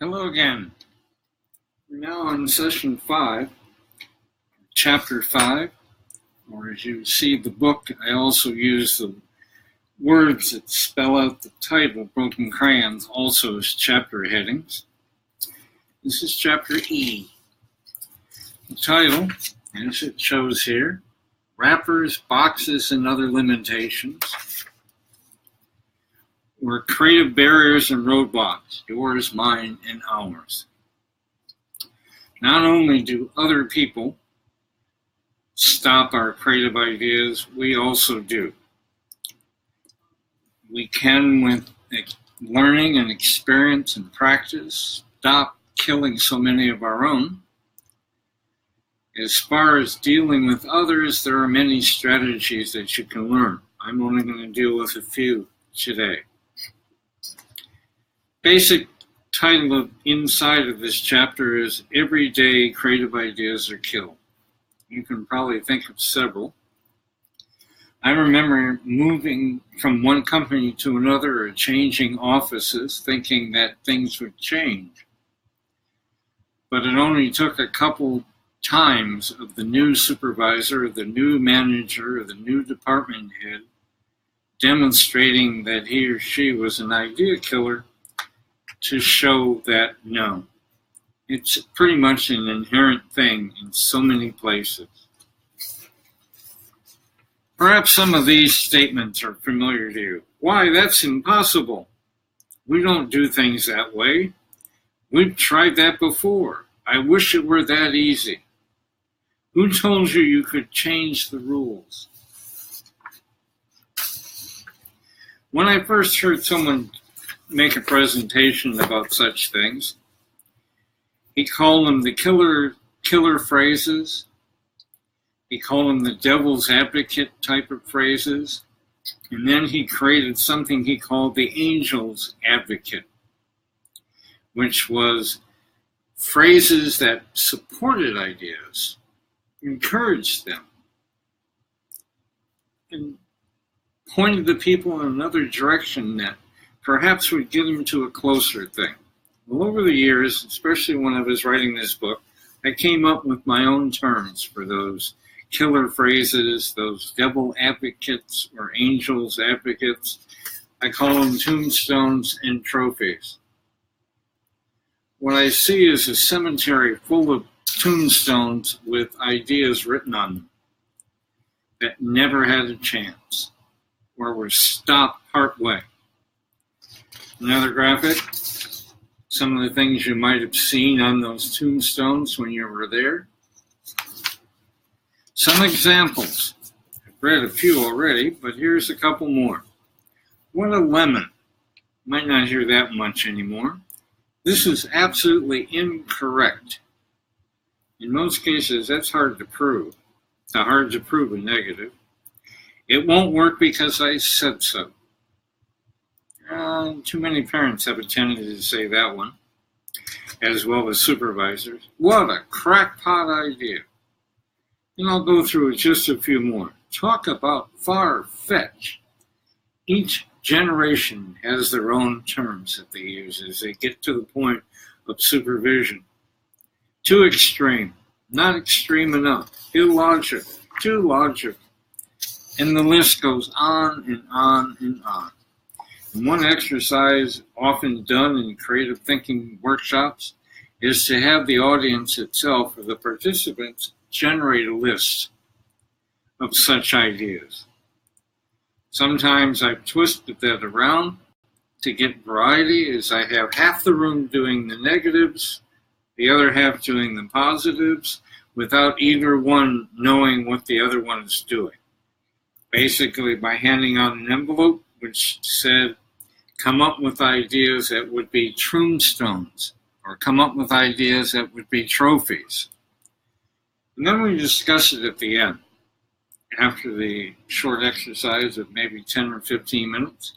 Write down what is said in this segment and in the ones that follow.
Hello again. We're now on session 5, chapter 5, or as you see the book, I also use the words that spell out the title, Broken Crayons, also as chapter headings. This is chapter E. The title, as it shows here, Wrappers, Boxes, and Other Limitations, or Creative Barriers and Roadblocks, Yours, Mine, and Ours. Not only do other people stop our creative ideas, we also do. We can, with learning and experience and practice, stop killing so many of our own. As far as dealing with others, there are many strategies that you can learn. I'm only going to deal with a few today. Basic title inside of this chapter is Everyday Creative Ideas Are Killed. You can probably think of several. I remember moving from one company to another or changing offices thinking that things would change. But it only took a couple times of the new supervisor, the new manager, or the new department head demonstrating that he or she was an idea killer to show that no, it's pretty much an inherent thing in so many places. Perhaps some of these statements are familiar to you. Why, that's impossible. We don't do things that way. We've tried that before. I wish it were that easy. Who told you you could change the rules? When I first heard someone make a presentation about such things, he called them the killer phrases. He called them the devil's advocate type of phrases. And then he created something he called the angel's advocate, which was phrases that supported ideas, encouraged them, and pointed the people in another direction that perhaps would get them to a closer thing. Well, over the years, especially when I was writing this book, I came up with my own terms for those killer phrases, those devil advocates or angels advocates. I call them tombstones and trophies. What I see is a cemetery full of tombstones with ideas written on them that never had a chance or were stopped partway. Another graphic, some of the things you might have seen on those tombstones when you were there. Some examples. I've read a few already, but here's a couple more. What a lemon. Might not hear that much anymore. This is absolutely incorrect. In most cases, that's hard to prove. It's hard to prove a negative. It won't work because I said so. Too many parents have a tendency to say that one, as well as supervisors. What a crackpot idea. And I'll go through just a few more. Talk about far-fetched. Each generation has their own terms that they use as they get to the point of supervision. Too extreme, not extreme enough, illogical, too logical. And the list goes on and on and on. And one exercise often done in creative thinking workshops is to have the audience itself or the participants generate a list of such ideas. Sometimes I've twisted that around to get variety, as I have half the room doing the negatives, the other half doing the positives, without either one knowing what the other one is doing. Basically, by handing out an envelope which said, come up with ideas that would be tombstones, or come up with ideas that would be trophies. And then we discuss it at the end, after the short exercise of maybe 10 or 15 minutes.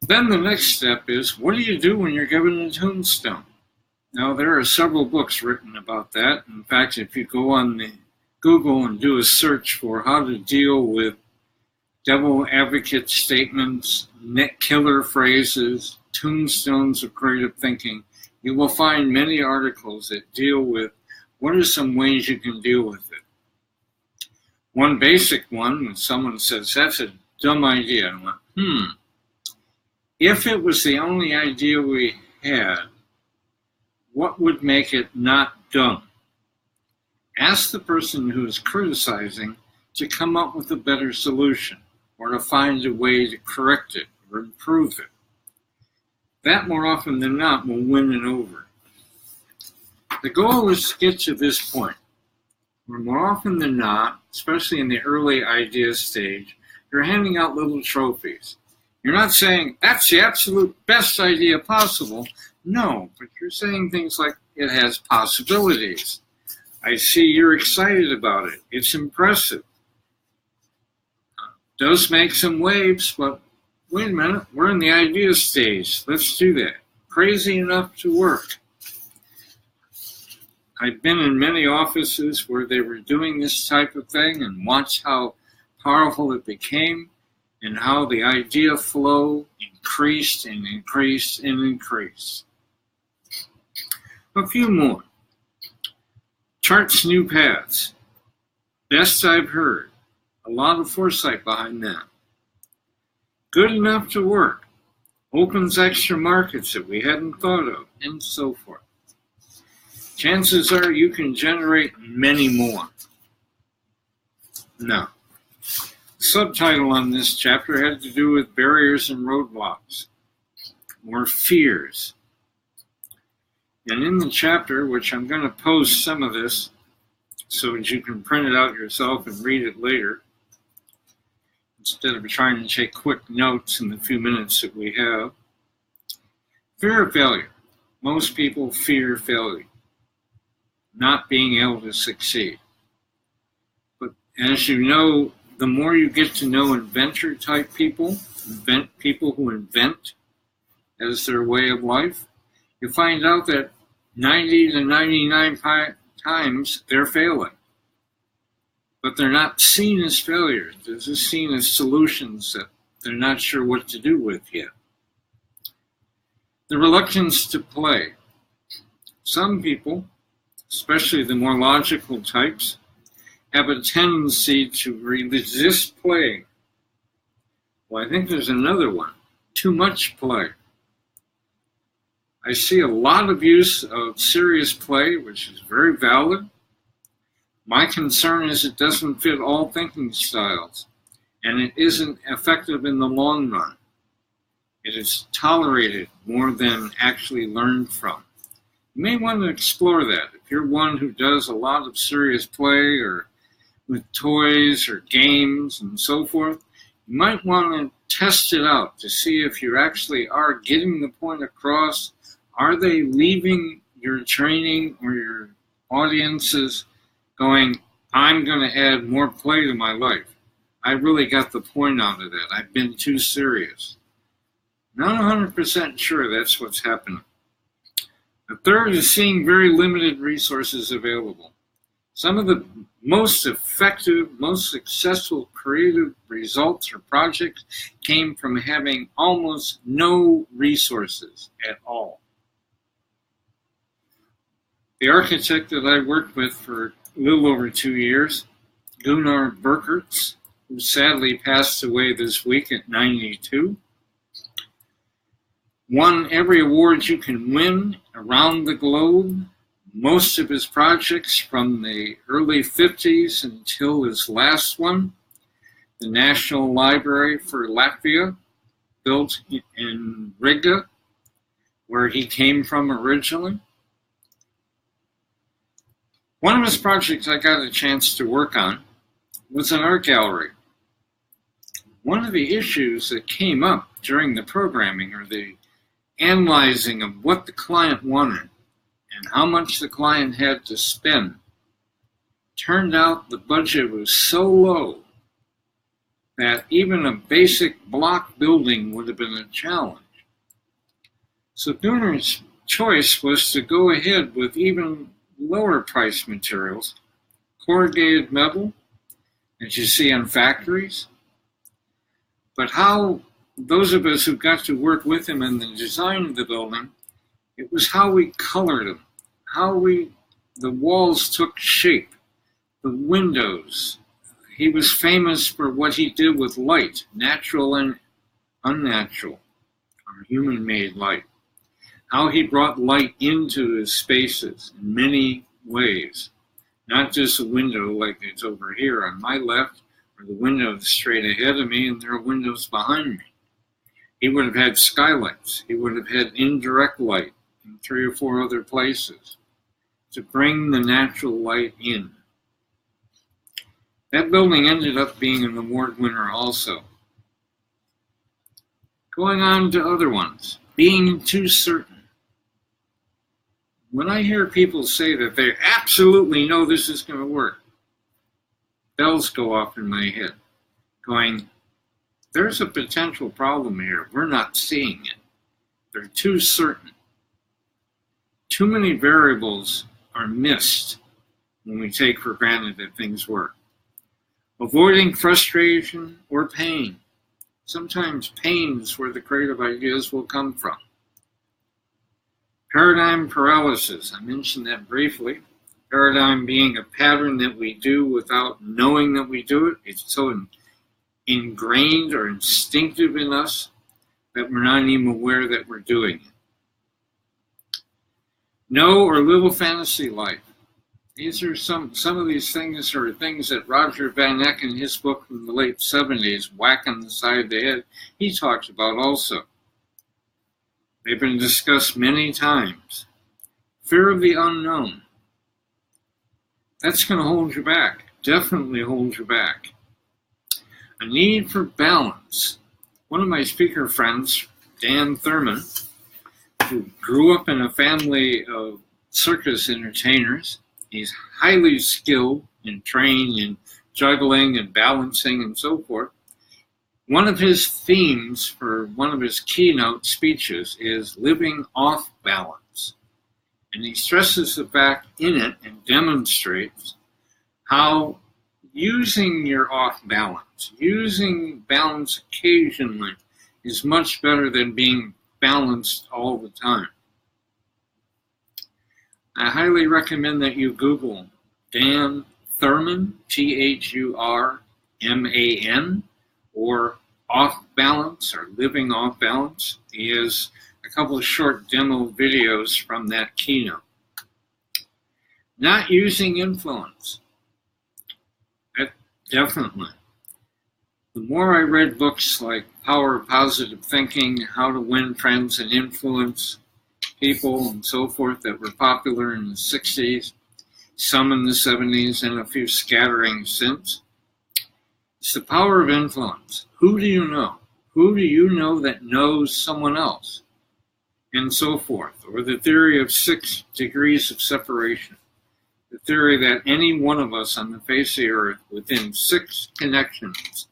Then the next step is, what do you do when you're given a tombstone? Now, there are several books written about that. In fact, if you go on the Google and do a search for how to deal with devil advocate statements, net killer phrases, tombstones of creative thinking, you will find many articles that deal with what are some ways you can deal with it. One basic one, when someone says, that's a dumb idea, I went, if it was the only idea we had, what would make it not dumb? Ask the person who is criticizing to come up with a better solution or to find a way to correct it or improve it. That, more often than not, will win it over. The goal is to get to this point, where more often than not, especially in the early idea stage, you're handing out little trophies. You're not saying, that's the absolute best idea possible. No, but you're saying things like, it has possibilities. I see you're excited about it. It's impressive. Does make some waves, but wait a minute, we're in the idea stage. Let's do that. Crazy enough to work. I've been in many offices where they were doing this type of thing and watched how powerful it became and how the idea flow increased and increased and increased. A few more. Charts new paths. Best I've heard. A lot of foresight behind that. Good enough to work. Opens extra markets that we hadn't thought of, and so forth. Chances are you can generate many more. Now, the subtitle on this chapter had to do with barriers and roadblocks, or fears. And in the chapter, which I'm going to post some of this so that you can print it out yourself and read it later, instead of trying to take quick notes in the few minutes that we have. Fear of failure. Most people fear failure, not being able to succeed. But as you know, the more you get to know inventor-type people, people who invent as their way of life, you find out that 90 to 99 times they're failing. But they're not seen as failures. They're just seen as solutions that they're not sure what to do with yet. The reluctance to play. Some people, especially the more logical types, have a tendency to resist playing. Well, I think there's another one. Too much play. I see a lot of use of serious play, which is very valid. My concern is it doesn't fit all thinking styles, and it isn't effective in the long run. It is tolerated more than actually learned from. You may want to explore that. If you're one who does a lot of serious play or with toys or games and so forth, you might want to test it out to see if you actually are getting the point across. Are they leaving your training or your audiences going, I'm going to add more play to my life? I really got the point out of that. I've been too serious. Not 100% sure that's what's happening. The third is seeing very limited resources available. Some of the most effective, most successful creative results or projects came from having almost no resources at all. The architect that I worked with for a little over 2 years, Gunnar Burkertz, who sadly passed away this week at 92, won every award you can win around the globe. Most of his projects from the early 50s until his last one, the National Library for Latvia, built in Riga, where he came from originally. One of his projects I got a chance to work on was an art gallery. One of the issues that came up during the programming or the analyzing of what the client wanted and how much the client had to spend, turned out the budget was so low that even a basic block building would have been a challenge. So Gunnar's choice was to go ahead with even lower price materials, corrugated metal that you see on factories, But how those of us who got to work with him in the design of the building, it was how we colored them, the walls took shape, the windows. He was famous for what he did with light, natural and unnatural, or human-made light. How he brought light into his spaces in many ways. Not just a window like it's over here on my left, or the window straight ahead of me, and there are windows behind me. He would have had skylights. He would have had indirect light in 3 or 4 other places to bring the natural light in. That building ended up being an award winner also. Going on to other ones, being too certain. When I hear people say that they absolutely know this is going to work, bells go off in my head, going, there's a potential problem here. We're not seeing it. They're too certain. Too many variables are missed when we take for granted that things work. Avoiding frustration or pain. Sometimes pain is where the creative ideas will come from. Paradigm paralysis, I mentioned that briefly. Paradigm being a pattern that we do without knowing that we do it. It's so ingrained or instinctive in us that we're not even aware that we're doing it. No or little fantasy life. These are some of these things are things that Roger Van Eck in his book from the late 70s, Whack on the Side of the Head, he talks about also. They've been discussed many times. Fear of the unknown. That's going to hold you back, definitely hold you back. A need for balance. One of my speaker friends, Dan Thurman, who grew up in a family of circus entertainers, he's highly skilled and trained in juggling and balancing and so forth. One of his themes for one of his keynote speeches is living off balance. And he stresses the fact in it and demonstrates how using your off balance, using balance occasionally, is much better than being balanced all the time. I highly recommend that you Google Dan Thurman, Thurman, or Off Balance or Living Off Balance. He has a couple of short demo videos from that keynote. Not using influence. Definitely. The more I read books like Power of Positive Thinking, How to Win Friends and Influence People, and so forth, that were popular in the 60s, some in the 70s, and a few scattering since. It's the power of influence. Who do you know? Who do you know that knows someone else? And so forth. Or the theory of 6 degrees of separation. The theory that any one of us on the face of the earth within 6 connections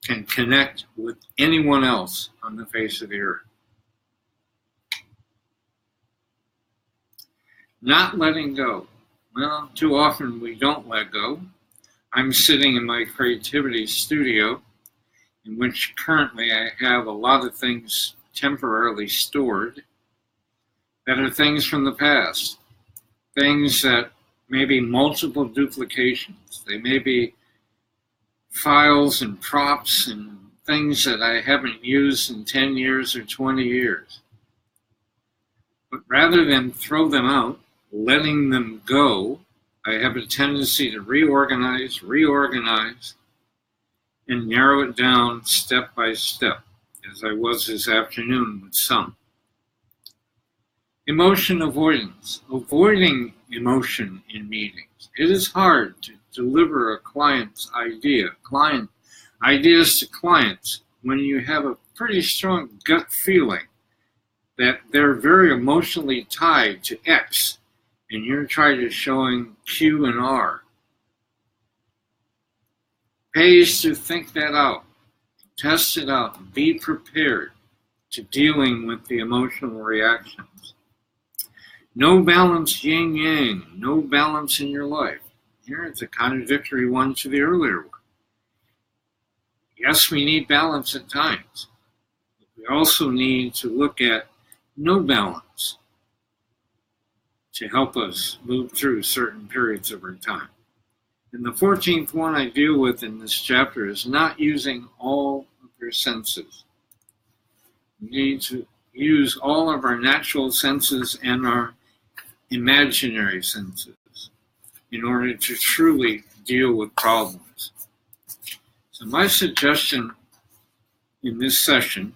can connect with anyone else on the face of the earth. Not letting go. Well, too often we don't let go. I'm sitting in my creativity studio, in which currently I have a lot of things temporarily stored that are things from the past. Things that may be multiple duplications. They may be files and props and things that I haven't used in 10 years or 20 years. But rather than throw them out, letting them go, I have a tendency to reorganize, and narrow it down step by step, as I was this afternoon with some. Emotion avoidance, avoiding emotion in meetings. It is hard to deliver a client's ideas to clients when you have a pretty strong gut feeling that they're very emotionally tied to X, and you're trying to showing Q and R. Pays to think that out, test it out, and be prepared to dealing with the emotional reactions. No balance yin-yang, no balance in your life. Here it's a contradictory one to the earlier one. Yes, we need balance at times. But we also need to look at no balance to help us move through certain periods of our time. And the 14th one I deal with in this chapter is not using all of your senses. We need to use all of our natural senses and our imaginary senses in order to truly deal with problems. So my suggestion in this session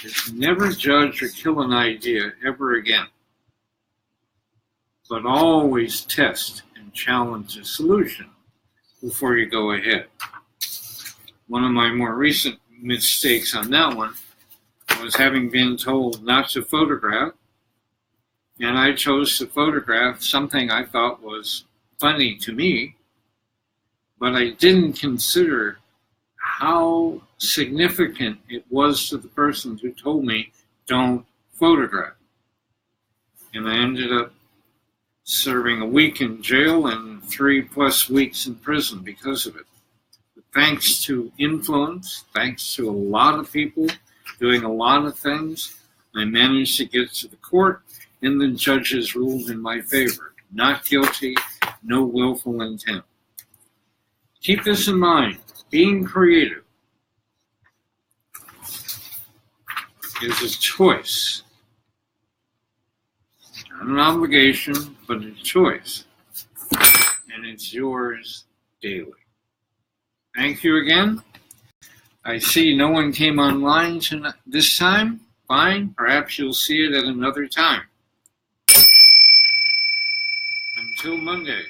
is never judge or kill an idea ever again, but always test and challenge a solution before you go ahead. One of my more recent mistakes on that one was having been told not to photograph, and I chose to photograph something I thought was funny to me, but I didn't consider how significant it was to the person who told me, don't photograph. And I ended up serving a week in jail and 3+ weeks in prison because of it. But thanks to influence, thanks to a lot of people doing a lot of things, I managed to get to the court, and the judges ruled in my favor. Not guilty, no willful intent. Keep this in mind. Being creative is a choice. Not an obligation, but a choice. And it's yours daily. Thank you again. I see no one came online this time. Fine, perhaps you'll see it at another time. Until Monday.